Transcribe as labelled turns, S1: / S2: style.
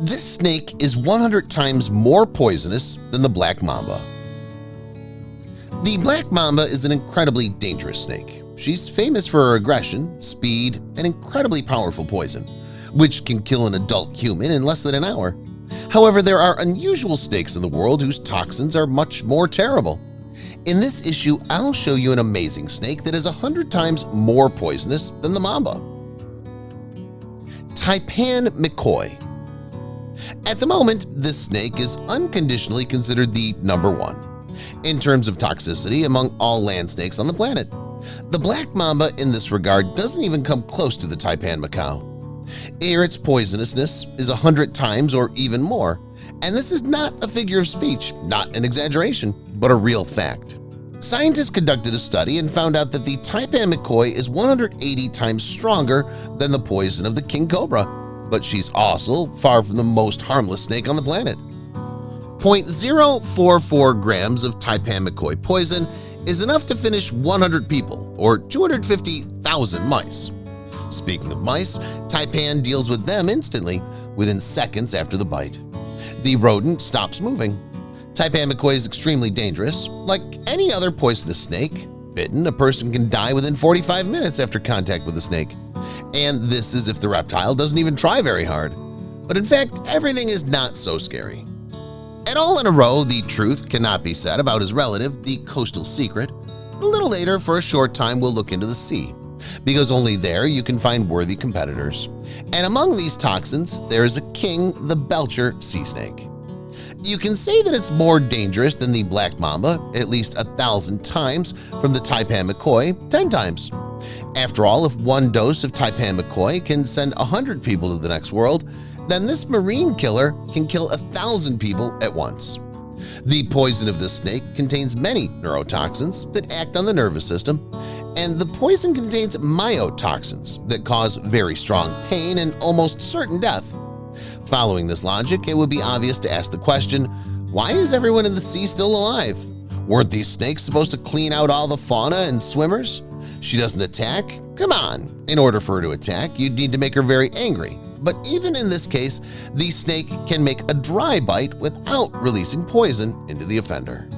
S1: This snake is 100 times more poisonous than the black mamba. The black mamba is an incredibly dangerous snake. She's famous for her aggression, speed, and incredibly powerful poison, which can kill an adult human in less than an hour. However, there are unusual snakes in the world whose toxins are much more terrible. In this issue, I'll show you an amazing snake that is 100 times more poisonous than the mamba. Taipan McCoy. At the moment, this snake is unconditionally considered the #1 in terms of toxicity among all land snakes on the planet. The black mamba in this regard doesn't even come close to the Taipan macaw. Here its poisonousness is 100 times or even more, and this is not a figure of speech, not an exaggeration, but a real fact. Scientists conducted a study and found out that the Taipan McCoy is 180 times stronger than the poison of the king cobra, but she's also far from the most harmless snake on the planet. 0.044 grams of Taipan McCoy poison is enough to finish 100 people or 250,000 mice. Speaking of mice, Taipan deals with them instantly, within seconds after the bite. The rodent stops moving. Taipan McCoy is extremely dangerous. Like any other poisonous snake, bitten, a person can die within 45 minutes after contact with the snake. And this is if the reptile doesn't even try very hard. But in fact, everything is not so scary. And all in a row, the truth cannot be said about his relative, the coastal secret. A little later, for a short time, we'll look into the sea, because only there you can find worthy competitors. And among these toxins, there is a king, the Belcher sea snake. You can say that it's more dangerous than the black mamba, at least 1,000 times, from the Taipan McCoy, 10 times. After all, if one dose of Taipan McCoy can send 100 people to the next world, then this marine killer can kill 1,000 people at once. The poison of this snake contains many neurotoxins that act on the nervous system, and the poison contains myotoxins that cause very strong pain and almost certain death. Following this logic, it would be obvious to ask the question, why is everyone in the sea still alive? Weren't these snakes supposed to clean out all the fauna and swimmers? She doesn't attack? Come on! In order for her to attack, you'd need to make her very angry. But even in this case, the snake can make a dry bite without releasing poison into the offender.